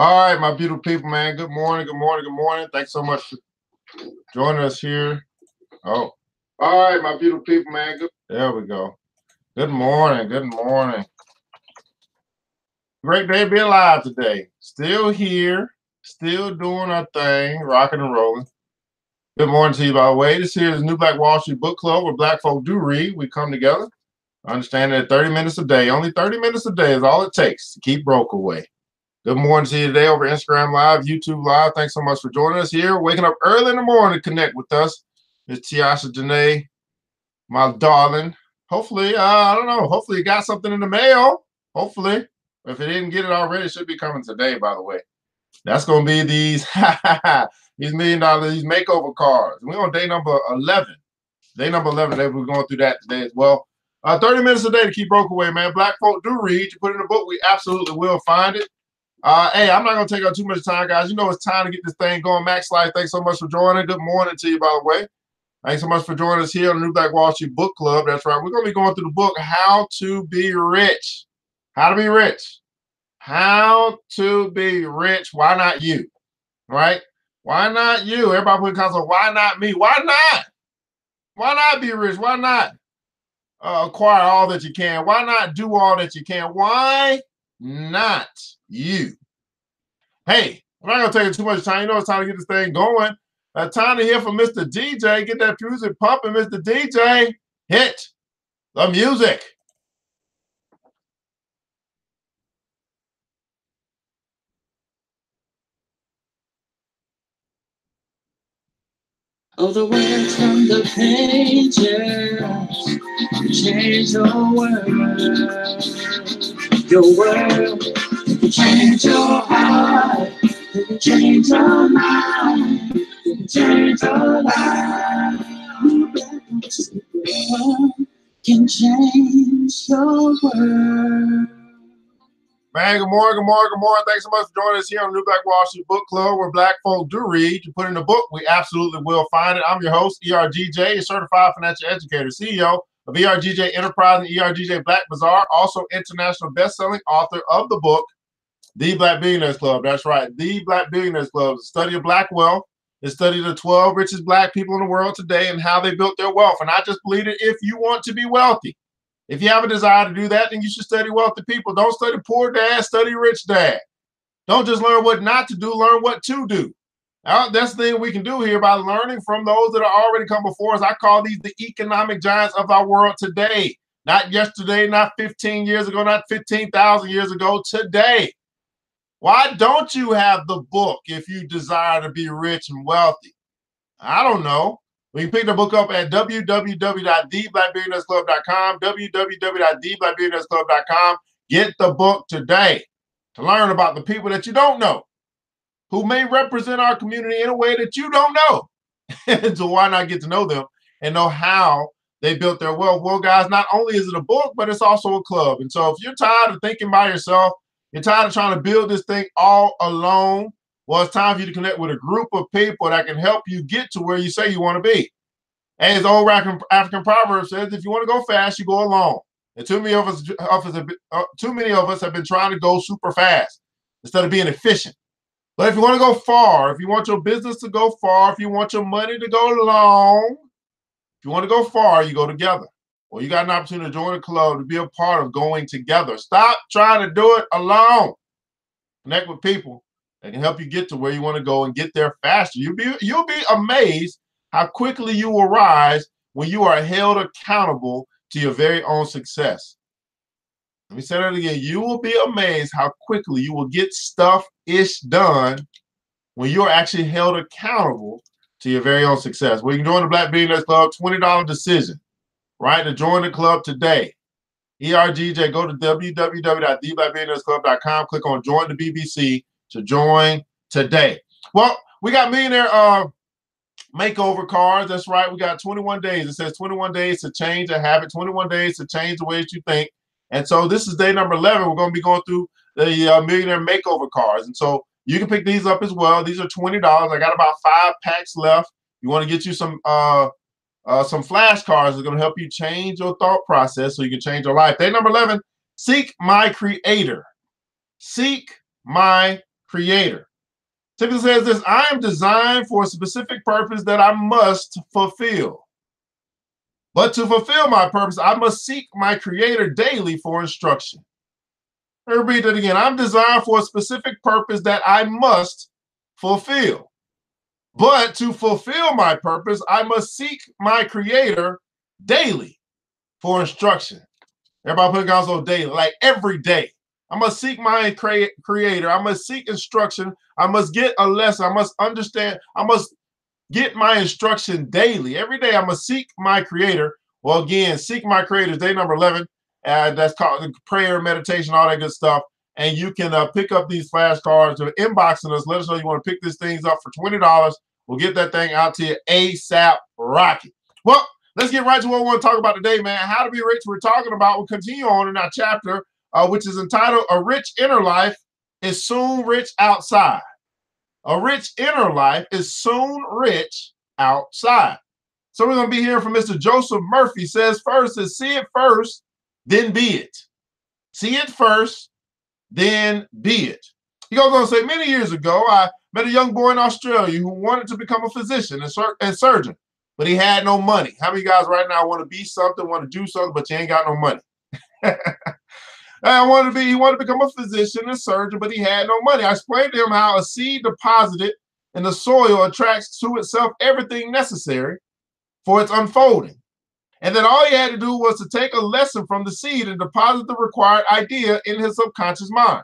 All right, my beautiful people, man. Good morning, good morning, good morning. Thanks so much for joining us here. Oh, all right, my beautiful people, man. There we go. Good morning, good morning. Great day to be alive today. Still here, still doing our thing, rocking and rolling. Good morning to you, by the way. This here is New Black Wall Street Book Club, where Black folk do read. We come together. Understand that 30 minutes a day, only 30 minutes a day is all it takes to keep broke away. Good morning to you today over Instagram Live, YouTube Live. Thanks so much for joining us here. Waking up early in the morning to connect with us. It's Tiasha Janae, my darling. Hopefully, I don't know. Hopefully you got something in the mail. Hopefully. If you didn't get it already, it should be coming today, by the way. That's going to be these these $1 million, these makeover cards. We're on day number 11. Day number 11, today we're going through that today as well. 30 minutes a day to keep broke away, man. Black folk do read. You put it in a book, we absolutely will find it. Hey, I'm not going to take up too much time, guys. You know it's time to get this thing going. Max Life, thanks so much for joining. Good morning to you, by the way. Thanks so much for joining us here on the New Black Wall Street Book Club. That's right. We're going to be going through the book, How to Be Rich. How to Be Rich. How to Be Rich. Why not you? Right? Why not you? Everybody put comments on, why not me? Why not? Why not be rich? Why not acquire all that you can? Why not do all that you can? Why not you? Hey, I'm not gonna take too much time. You know it's time to get this thing going. Time to hear from Mr. DJ. Get that music pumping, Mr. DJ. Hit the music. All the words from the pages change your world. Your world, it can change your heart, it can change your mind, it can change your life. Can change your world. Man, good morning, good morning, good morning. Thanks so much for joining us here on the New Black Wall Street Book Club, where Black folk do read. You put in the book, we absolutely will find it. I'm your host, ERGJ, a certified financial educator, CEO of ERGJ Enterprise and ERGJ Black Bazaar, also international best-selling author of the book, The Black Billionaires Club. That's right, The Black Billionaires Club, the study of Black wealth, the study of the 12 richest Black people in the world today and how they built their wealth. And I just believe that if you want to be wealthy, if you have a desire to do that, then you should study wealthy people. Don't study poor dad, study rich dad. Don't just learn what not to do, learn what to do. That's the thing we can do here by learning from those that are already come before us. I call these the economic giants of our world today. Not yesterday, not 15 years ago, not 15,000 years ago, today. Why don't you have the book if you desire to be rich and wealthy? I don't know. We can pick the book up at www.theblackbillionairesclub.com, www.theblackbillionairesclub.com. Get the book today to learn about the people that you don't know, who may represent our community in a way that you don't know. So why not get to know them and know how they built their wealth? Well, guys, not only is it a book, but it's also a club. And so if you're tired of thinking by yourself, you're tired of trying to build this thing all alone, well, it's time for you to connect with a group of people that can help you get to where you say you want to be. As the old African proverb says, if you want to go fast, you go alone. And too many of us have been trying to go super fast instead of being efficient. But if you want to go far, if you want your business to go far, if you want your money to go long, if you want to go far, you go together. Well, you got an opportunity to join a club to be a part of going together. Stop trying to do it alone. Connect with people that can help you get to where you want to go and get there faster. You'll be amazed how quickly you will rise when you are held accountable to your very own success. Let me say that again. You will be amazed how quickly you will get stuff-ish done when you're actually held accountable to your very own success. Well, you can join the Black Billionaires Club, $20 decision, right? To join the club today. ERGJ, go to www.theblackbillionairesclub.com, click on Join the BBC to join today. Well, we got millionaire makeover cards. That's right. We got 21 days. It says 21 days to change a habit, 21 days to change the ways you think. And so this is day number 11. We're going to be going through the millionaire makeover cards. And so you can pick these up as well. These are $20. I got about 5 packs left. You want to get you some flashcards that are going to help you change your thought process so you can change your life. Day number 11, seek my creator. Seek my creator. Typically says this: I am designed for a specific purpose that I must fulfill. But to fulfill my purpose, I must seek my creator daily for instruction. Let me read that again. I'm designed for a specific purpose that I must fulfill. But to fulfill my purpose, I must seek my creator daily for instruction. Everybody put it down so daily, like every day. I must seek my creator. I must seek instruction. I must get a lesson. I must understand. I must get my instruction daily. Every day I must seek my creator. Well, again, seek my creator is day number 11. That's called prayer, meditation, all that good stuff. And you can pick up these flashcards or inboxing us. Let us know you want to pick these things up for $20. We'll get that thing out to you ASAP rocket. Well, let's get right to what we want to talk about today, man. How to be rich. We're talking about, we'll continue on in our chapter, which is entitled, A Rich Inner Life is Soon Rich Outside. A rich inner life is soon rich outside. So we're going to be hearing from Mr. Joseph Murphy. Says first is see it first, then be it. See it first, then be it. He goes on to say, many years ago, I met a young boy in Australia who wanted to become a physician and surgeon, but he had no money. How many guys right now want to be something, want to do something, but you ain't got no money? He wanted to become a physician and surgeon, but he had no money. I explained to him how a seed deposited in the soil attracts to itself everything necessary for its unfolding. And that all he had to do was to take a lesson from the seed and deposit the required idea in his subconscious mind.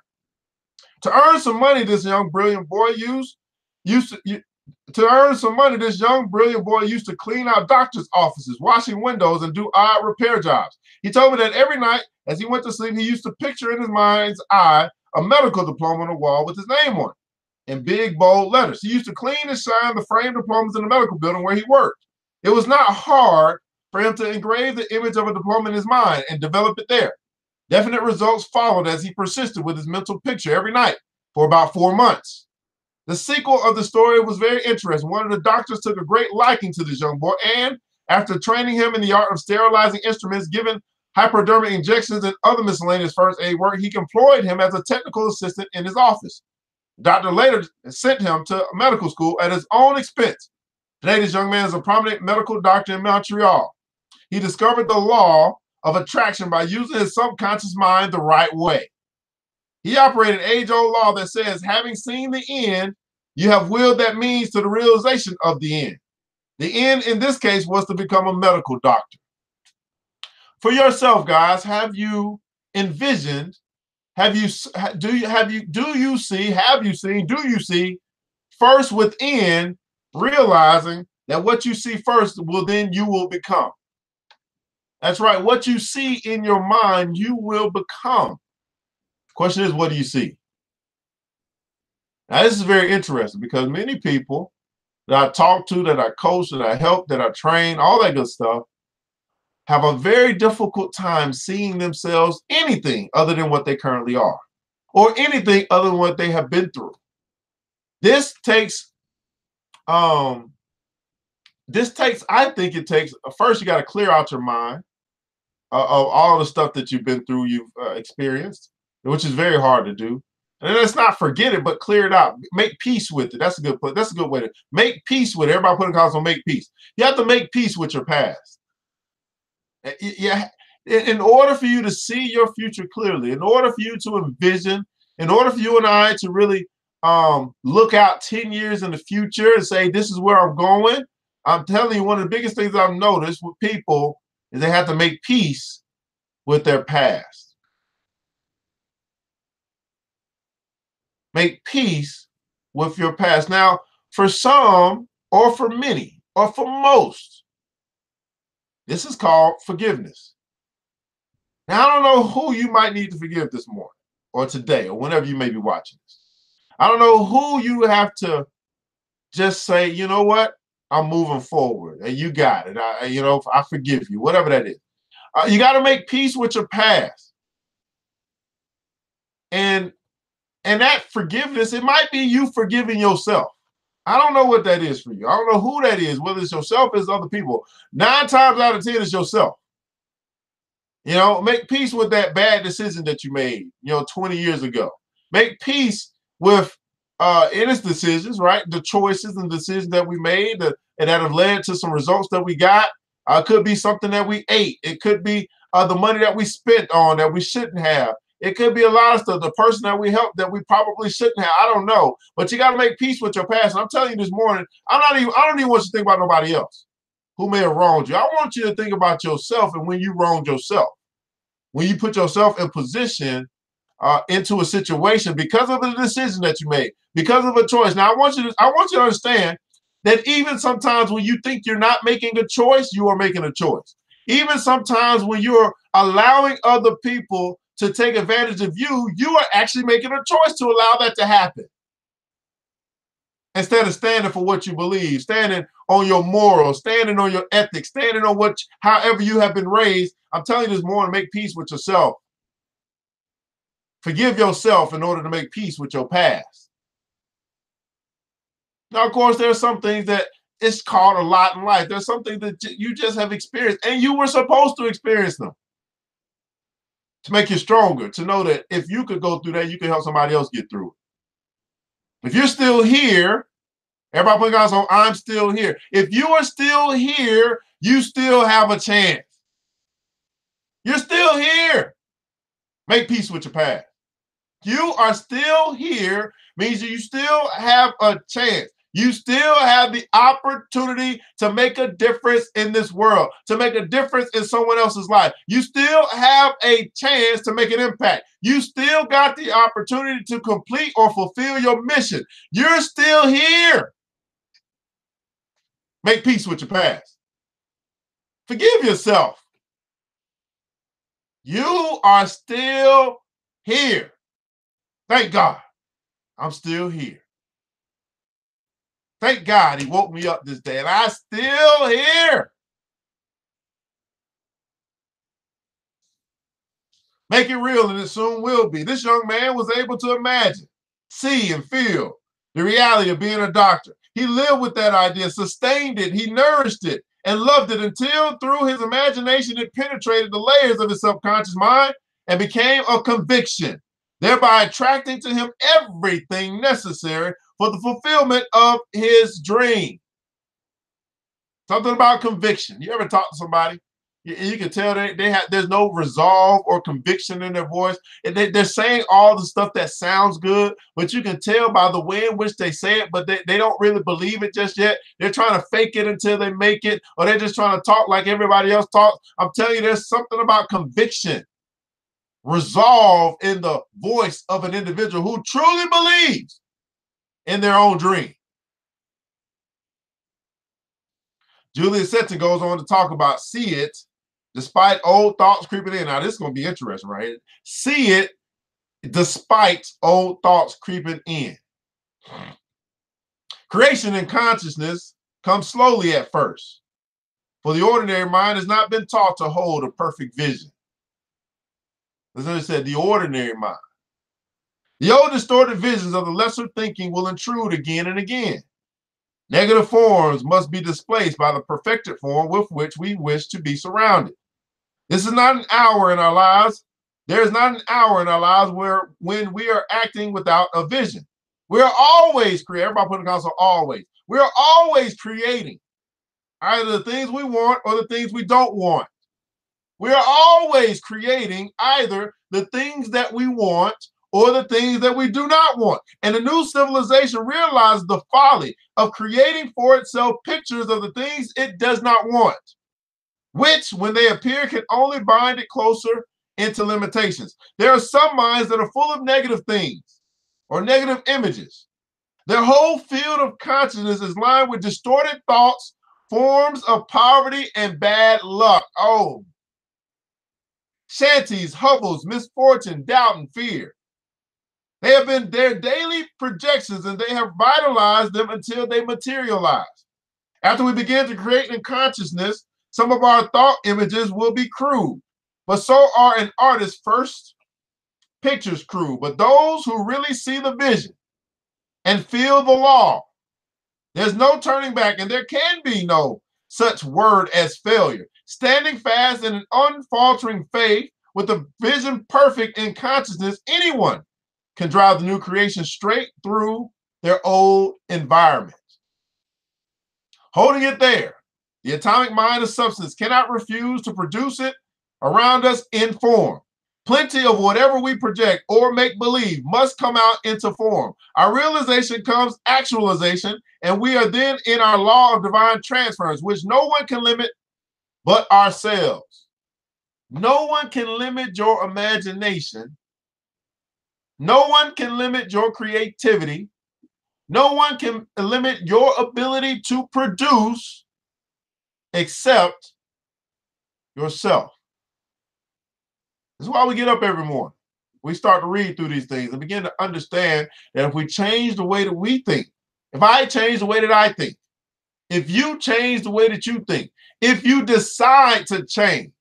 To earn some money, this young brilliant boy used to clean out doctors' offices, washing windows, and do odd repair jobs. He told me that every night as he went to sleep, he used to picture in his mind's eye a medical diploma on the wall with his name on it in big, bold letters. He used to clean and shine the framed diplomas in the medical building where he worked. It was not hard for him to engrave the image of a diploma in his mind and develop it there. Definite results followed as he persisted with his mental picture every night for about 4 months. The sequel of the story was very interesting. One of the doctors took a great liking to this young boy, and after training him in the art of sterilizing instruments, giving hypodermic injections, and other miscellaneous first aid work, he employed him as a technical assistant in his office. The doctor later sent him to medical school at his own expense. Today, this young man is a prominent medical doctor in Montreal. He discovered the law of attraction by using his subconscious mind the right way. He operated an age-old law that says, having seen the end, you have willed that means to the realization of the end. The end in this case was to become a medical doctor. For yourself, guys, have you envisioned, do you see first within, realizing that what you see first will then you will become. That's right. What you see in your mind, you will become. Question is, what do you see? Now, this is very interesting because many people that I talk to, that I coach, that I help, that I train, all that good stuff, have a very difficult time seeing themselves anything other than what they currently are, or anything other than what they have been through. This takes, I think it takes, first you got to clear out your mind of all the stuff that you've been through, you've experienced, which is very hard to do. And let's not forget it, but clear it out. Make peace with it. That's a good way to make peace with it. Everybody put in comments on make peace. You have to make peace with your past. Yeah, in order for you to see your future clearly, in order for you to envision, in order for you and I to really look out 10 years in the future and say, this is where I'm going. I'm telling you, one of the biggest things I've noticed with people is they have to make peace with their past. Make peace with your past. Now, for some, or for many, or for most, this is called forgiveness. Now, I don't know who you might need to forgive this morning, or today, or whenever you may be watching this. I don't know who you have to just say, you know what, I'm moving forward, and you got it. I forgive you, whatever that is. You got to make peace with your past. And that forgiveness, it might be you forgiving yourself. I don't know what that is for you. I don't know who that is, whether it's yourself or it's other people. 9 times out of 10, it's yourself. Make peace with that bad decision that you made, 20 years ago. Make peace with in its decisions, right? The choices and decisions that we made and that have led to some results that we got. Could be something that we ate. It could be the money that we spent on that we shouldn't have. It could be a lot of stuff. The person that we helped that we probably shouldn't have. I don't know. But you got to make peace with your past. And I'm telling you this morning, I don't even want you to think about nobody else who may have wronged you. I want you to think about yourself and when you wronged yourself. When you put yourself in position into a situation because of the decision that you made, because of a choice. Now, I want you to understand that even sometimes when you think you're not making a choice, you are making a choice. Even sometimes when you're allowing other people to take advantage of you, you are actually making a choice to allow that to happen. Instead of standing for what you believe, standing on your morals, standing on your ethics, standing on however you have been raised, I'm telling you this morning, make peace with yourself. Forgive yourself in order to make peace with your past. Now, of course, there are some things that it's called a lot in life. There's some things that you just have experienced, and you were supposed to experience them to make you stronger, to know that if you could go through that, you can help somebody else get through it. If you're still here, everybody put guys on, I'm still here. If you are still here, you still have a chance. You're still here. Make peace with your past. You are still here means you still have a chance. You still have the opportunity to make a difference in this world, to make a difference in someone else's life. You still have a chance to make an impact. You still got the opportunity to complete or fulfill your mission. You're still here. Make peace with your past. Forgive yourself. You are still here. Thank God I'm still here. Thank God he woke me up this day and I'm still here. Make it real and it soon will be. This young man was able to imagine, see, and feel the reality of being a doctor. He lived with that idea, sustained it, he nourished it, and loved it until through his imagination it penetrated the layers of his subconscious mind and became a conviction, thereby attracting to him everything necessary for the fulfillment of his dream. Something about conviction. You ever talk to somebody? You can tell there's no resolve or conviction in their voice. And they're saying all the stuff that sounds good, but you can tell by the way in which they say it, but they don't really believe it just yet. They're trying to fake it until they make it, or they're just trying to talk like everybody else talks. I'm telling you, there's something about conviction, resolve in the voice of an individual who truly believes in their own dream. Julius Setton goes on to talk about see it despite old thoughts creeping in. Now, this is going to be interesting, right? See it despite old thoughts creeping in. Creation and consciousness come slowly at first, for the ordinary mind has not been taught to hold a perfect vision. As I said, the ordinary mind. The old distorted visions of the lesser thinking will intrude again and again. Negative forms must be displaced by the perfected form with which we wish to be surrounded. This is not an hour in our lives. There is not an hour in our lives when we are acting without a vision. We are always creating. Everybody put in the console, always. We are always creating either the things we want or the things we don't want. We are always creating either the things that we want or the things that we do not want. And the new civilization realizes the folly of creating for itself pictures of the things it does not want, which, when they appear, can only bind it closer into limitations. There are some minds that are full of negative things or negative images. Their whole field of consciousness is lined with distorted thoughts, forms of poverty, and bad luck. Oh, shanties, hovels, misfortune, doubt, and fear. They have been their daily projections, and they have vitalized them until they materialize. After we begin to create in consciousness, some of our thought images will be crude, but so are an artist's first pictures crude. But those who really see the vision and feel the law, there's no turning back, and there can be no such word as failure. Standing fast in an unfaltering faith with a vision perfect in consciousness, anyone can drive the new creation straight through their old environment. Holding it there, the atomic mind of substance cannot refuse to produce it around us in form. Plenty of whatever we project or make believe must come out into form. Our realization comes actualization, and we are then in our law of divine transference, which no one can limit but ourselves. No one can limit your imagination. No one can limit your creativity. No one can limit your ability to produce except yourself. This is why we get up every morning. We start to read through these things and begin to understand that if we change the way that we think, if I change the way that I think, if you change the way that you think, if you decide to change,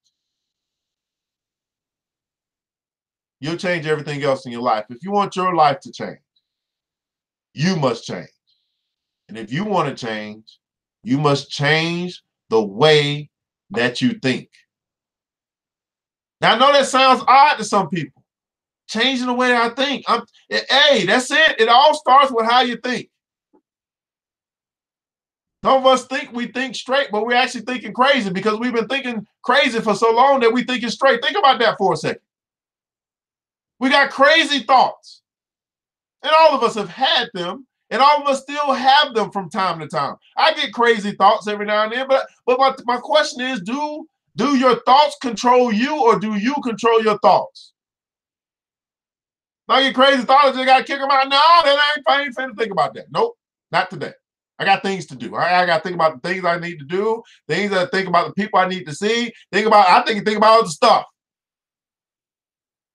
you'll change everything else in your life. If you want your life to change, you must change. And if you want to change, you must change the way that you think. Now, I know that sounds odd to some people. Changing the way that I think. Hey, that's it. It all starts with how you think. Some of us think we think straight, but we're actually thinking crazy because we've been thinking crazy for so long that we think it's straight. Think about that for a second. We got crazy thoughts. And all of us have had them, and all of us still have them from time to time. I get crazy thoughts every now and then, but my question is, do your thoughts control you, or do you control your thoughts? If I get crazy thoughts, I just got to kick them out. No, I ain't finna think about that. Nope, not today. I got things to do. I got to think about the things I need to do, things that I think about the people I need to see, think about other stuff.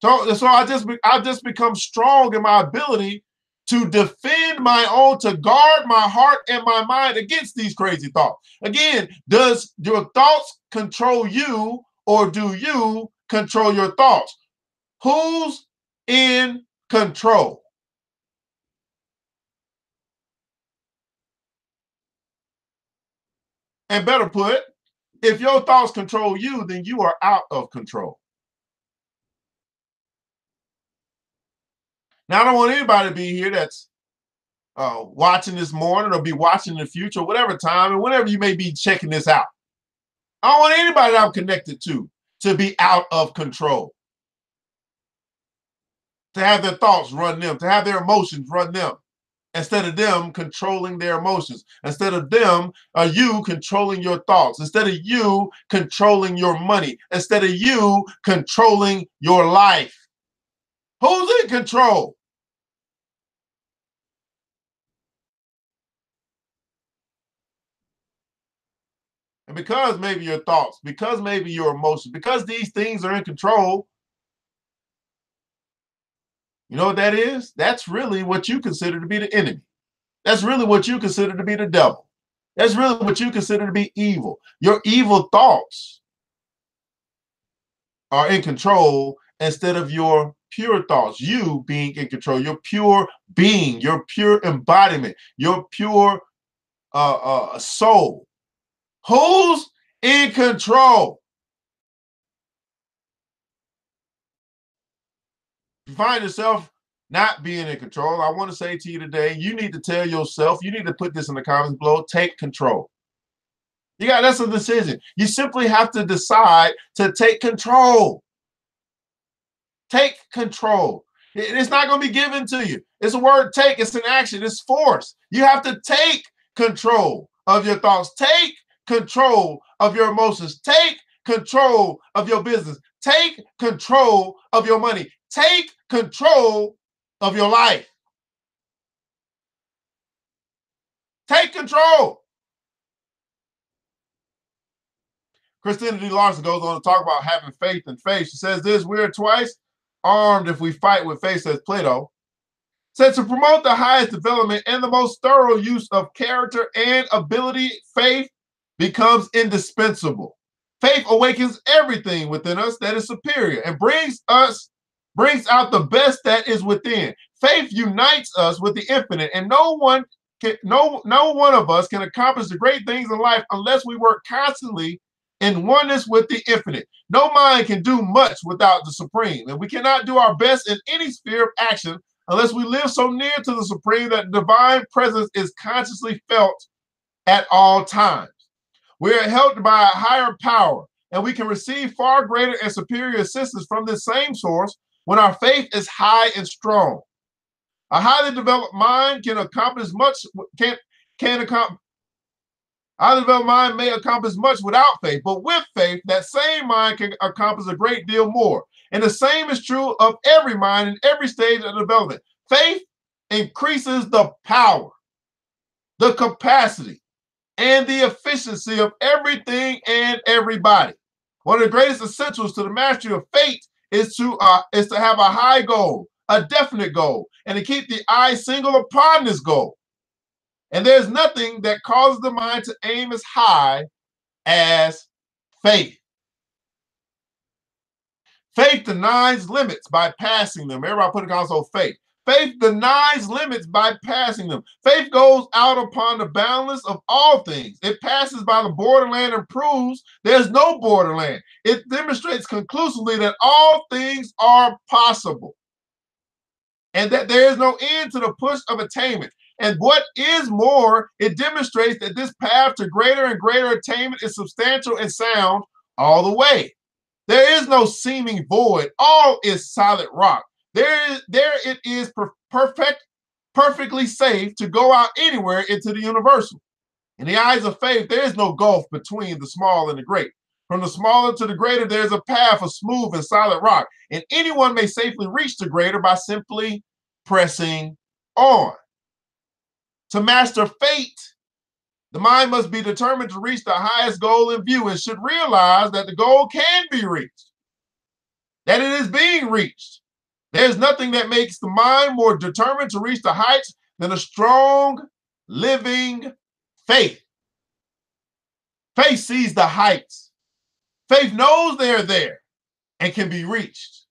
So I just become strong in my ability to defend my own, to guard my heart and my mind against these crazy thoughts. Again, does your thoughts control you, or do you control your thoughts? Who's in control? And better put, if your thoughts control you, then you are out of control. Now, I don't want anybody to be here that's watching this morning or be watching in the future, whatever time and whenever you may be checking this out. I don't want anybody that I'm connected to be out of control. To have their thoughts run them, to have their emotions run them, instead of them controlling their emotions, instead of you controlling your thoughts, instead of you controlling your money, instead of you controlling your life. Who's in control? And because maybe your thoughts, because maybe your emotions, because these things are in control, you know what that is? That's really what you consider to be the enemy. That's really what you consider to be the devil. That's really what you consider to be evil. Your evil thoughts are in control instead of your pure thoughts, you being in control, your pure being, your pure embodiment, your pure soul. Who's in control? If you find yourself not being in control, I want to say to you today, you need to tell yourself, you need to put this in the comments below, take control. That's a decision. You simply have to decide to take control. Take control. It's not going to be given to you. It's a word take. It's an action. It's force. You have to take control of your thoughts. Take control of your emotions. Take control of your business. Take control of your money. Take control of your life. Take control. Christina D. Larson goes on to talk about having faith in faith. She says this: we are twice armed if we fight with faith, says Plato. Said to promote the highest development and the most thorough use of character and ability, faith becomes indispensable. Faith awakens everything within us that is superior and brings out the best that is within. Faith unites us with the infinite, and no one of us can accomplish the great things in life unless we work constantly in oneness with the infinite. No mind can do much without the supreme, and we cannot do our best in any sphere of action unless we live so near to the Supreme that divine presence is consciously felt at all times. We are helped by a higher power, and we can receive far greater and superior assistance from this same source when our faith is high and strong. A highly developed mind can accomplish much. Highly developed mind may accomplish much without faith, but with faith, that same mind can accomplish a great deal more. And the same is true of every mind in every stage of development. Faith increases the power, the capacity, and the efficiency of everything and everybody. One of the greatest essentials to the mastery of faith is to have a high goal, a definite goal, and to keep the eye single upon this goal. And there's nothing that causes the mind to aim as high as faith. Faith denies limits by passing them. Everybody put a console faith. Faith denies limits by passing them. Faith goes out upon the boundless of all things. It passes by the borderland and proves there's no borderland. It demonstrates conclusively that all things are possible and that there is no end to the push of attainment. And what is more, it demonstrates that this path to greater and greater attainment is substantial and sound all the way. There is no seeming void. All is solid rock. There it is perfectly safe to go out anywhere into the universal. In the eyes of faith, there is no gulf between the small and the great. From the smaller to the greater, there's a path of smooth and solid rock. And anyone may safely reach the greater by simply pressing on. To master fate, the mind must be determined to reach the highest goal in view and should realize that the goal can be reached, that it is being reached. There's nothing that makes the mind more determined to reach the heights than a strong, living faith. Faith sees the heights. Faith knows they're there and can be reached.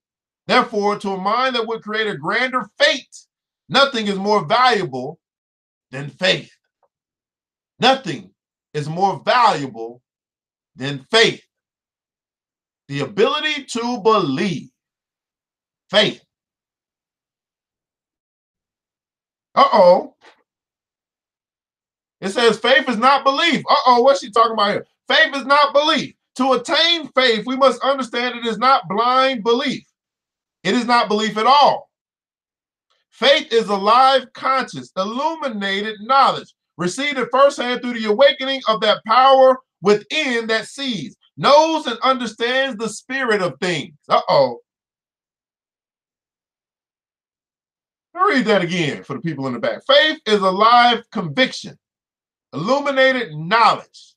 Therefore, to a mind that would create a grander fate, nothing is more valuable than faith. Nothing is more valuable than faith. The ability to believe. Faith. Uh-oh. It says faith is not belief. Uh-oh, what's she talking about here? Faith is not belief. To attain faith, we must understand it is not blind belief. It is not belief at all. Faith is alive, conscious, illuminated knowledge, received at firsthand through the awakening of that power within that sees, knows, and understands the spirit of things. Uh-oh. I'll read that again for the people in the back. Faith is alive conviction, illuminated knowledge,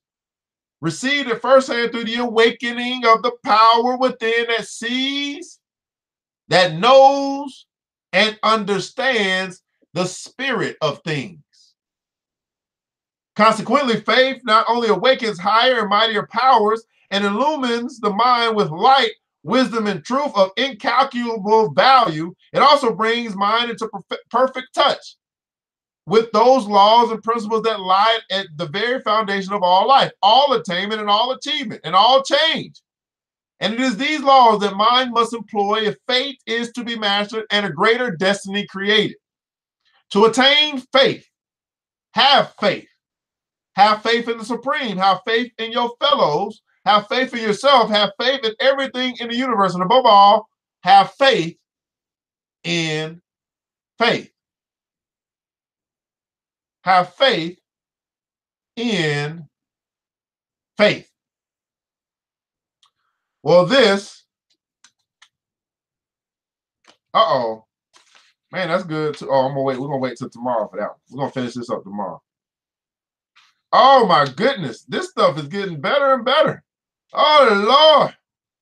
received at firsthand through the awakening of the power within that sees, that knows, and understands the spirit of things. Consequently, faith not only awakens higher and mightier powers and illumines the mind with light, wisdom, and truth of incalculable value, it also brings mind into perfect touch with those laws and principles that lie at the very foundation of all life, all attainment and all achievement and all change. And it is these laws that mind must employ if faith is to be mastered and a greater destiny created. To attain faith, have faith. Have faith in the Supreme. Have faith in your fellows. Have faith in yourself. Have faith in everything in the universe. And above all, have faith in faith. Have faith in faith. Well, this, man, that's good too. Oh, we're gonna wait till tomorrow for that one. We're gonna finish this up tomorrow. Oh my goodness, this stuff is getting better and better. Oh Lord.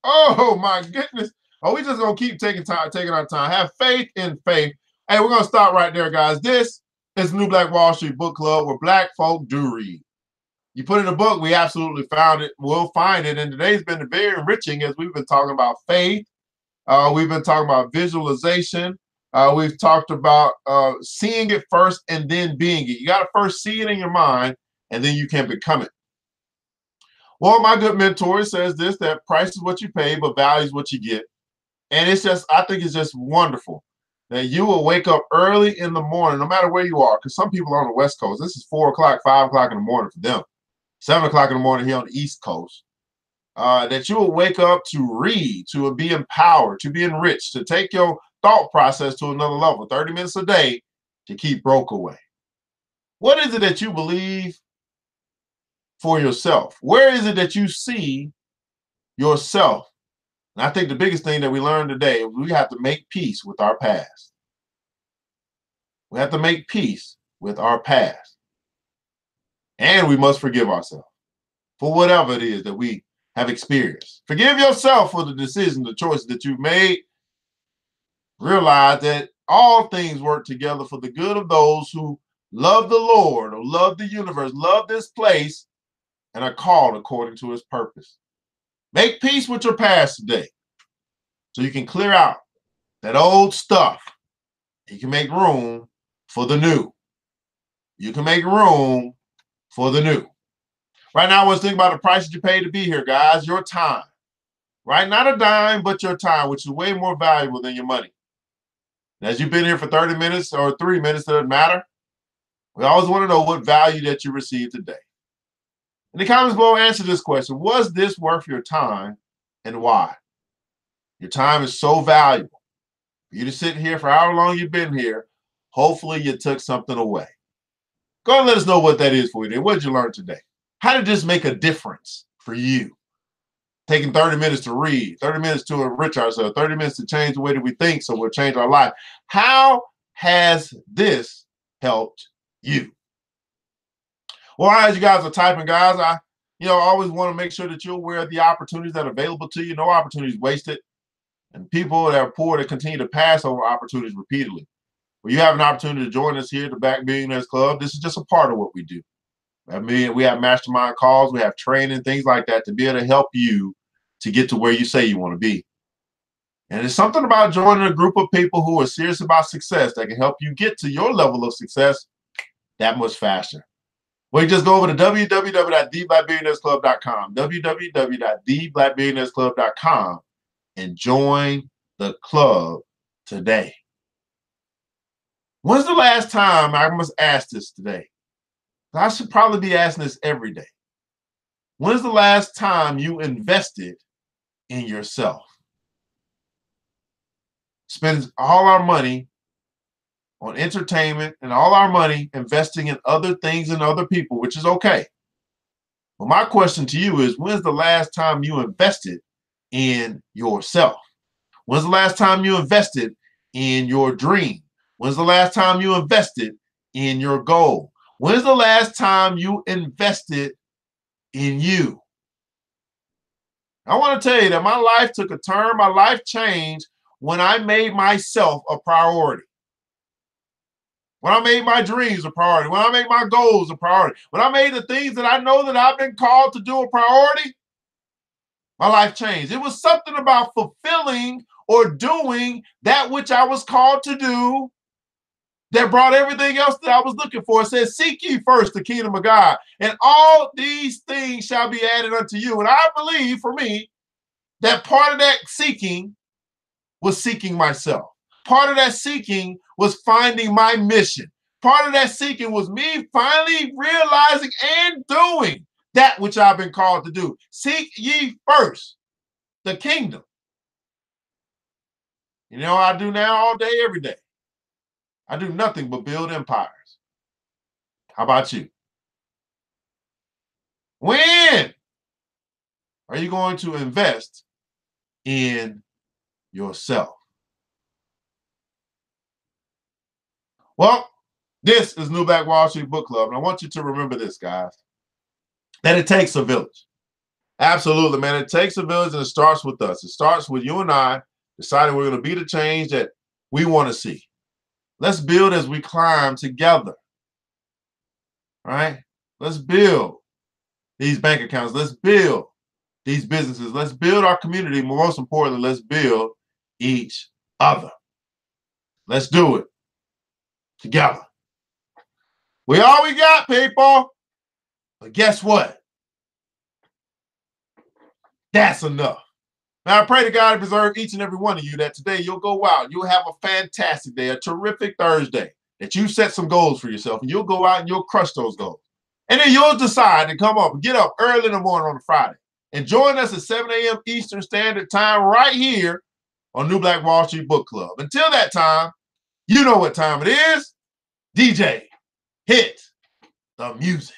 Oh my goodness. Oh, we just gonna keep taking our time. Have faith in faith. Hey, we're gonna stop right there, guys. This is New Black Wall Street Book Club, where Black folk do read. You put in a book, we absolutely found it. We'll find it. And today's been very enriching as we've been talking about faith. We've been talking about visualization. We've talked about seeing it first and then being it. You got to first see it in your mind, and then you can become it. Well, my good mentor says this, that price is what you pay, but value is what you get. And it's just, I think it's just wonderful that you will wake up early in the morning, no matter where you are, because some people are on the West Coast. This is 4 o'clock, 5 o'clock in the morning for them. 7 o'clock in the morning here on the East Coast. That you will wake up to read, to be empowered, to be enriched, to take your thought process to another level, 30 minutes a day to keep broke away. What is it that you believe for yourself? Where is it that you see yourself? And I think the biggest thing that we learned today, we have to make peace with our past. We have to make peace with our past. And we must forgive ourselves for whatever it is that we have experienced. Forgive yourself for the decision, the choices that you've made. Realize that all things work together for the good of those who love the Lord, or love the universe, love this place, and are called according to his purpose. Make peace with your past today so you can clear out that old stuff. You can make room for the new. You can make room for the new. Right now, I was thinking about the price that you pay to be here, guys. Your time. Right? Not a dime, but your time, which is way more valuable than your money. And as you've been here for 30 minutes or 3 minutes, doesn't matter. We always want to know what value that you received today. In the comments below, answer this question. Was this worth your time and why? Your time is so valuable. For you to sit here for however long you've been here, hopefully you took something away. Go ahead and let us know what that is for you. What did you learn today? How did this make a difference for you? Taking 30 minutes to read, 30 minutes to enrich ourselves, 30 minutes to change the way that we think so we'll change our life. How has this helped you? Well, as you guys are typing, guys, I always want to make sure that you're aware of the opportunities that are available to you. No opportunities wasted. And people that are poor to continue to pass over opportunities repeatedly. Well, you have an opportunity to join us here at the Black Billionaires Club. This is just a part of what we do. I mean, we have mastermind calls, we have training, things like that to be able to help you to get to where you say you want to be. And it's something about joining a group of people who are serious about success that can help you get to your level of success that much faster. Well, you just go over to www.theblackbillionairesclub.com, www.theblackbillionairesclub.com, and join the club today. When's the last time, I must ask this today, I should probably be asking this every day. When's the last time you invested in yourself? Spend all our money on entertainment and all our money investing in other things and other people, which is okay. But my question to you is, when's the last time you invested in yourself? When's the last time you invested in your dream? When's the last time you invested in your goal? When's the last time you invested in you? I want to tell you that my life took a turn. My life changed when I made myself a priority. When I made my dreams a priority. When I made my goals a priority. When I made the things that I know that I've been called to do a priority, my life changed. It was something about fulfilling or doing that which I was called to do that brought everything else that I was looking for. It says, seek ye first the kingdom of God, and all these things shall be added unto you. And I believe, for me, that part of that seeking was seeking myself. Part of that seeking was finding my mission. Part of that seeking was me finally realizing and doing that which I've been called to do. Seek ye first the kingdom. You know what I do now all day, every day? I do nothing but build empires. How about you? When are you going to invest in yourself? Well, this is New Black Wall Street Book Club, and I want you to remember this, guys, that it takes a village. Absolutely, man. It takes a village, and it starts with us. It starts with you and I deciding we're going to be the change that we want to see. Let's build as we climb together. All right? Let's build these bank accounts. Let's build these businesses. Let's build our community. Most importantly, let's build each other. Let's do it together. We all we got, people. But guess what? That's enough. Now, I pray to God to preserve each and every one of you that today you'll go out, you'll have a fantastic day, a terrific Thursday, that you set some goals for yourself, and you'll go out and you'll crush those goals. And then you'll decide to come up and get up early in the morning on a Friday and join us at 7 a.m. Eastern Standard Time right here on New Black Wall Street Book Club. Until that time, you know what time it is. DJ, hit the music.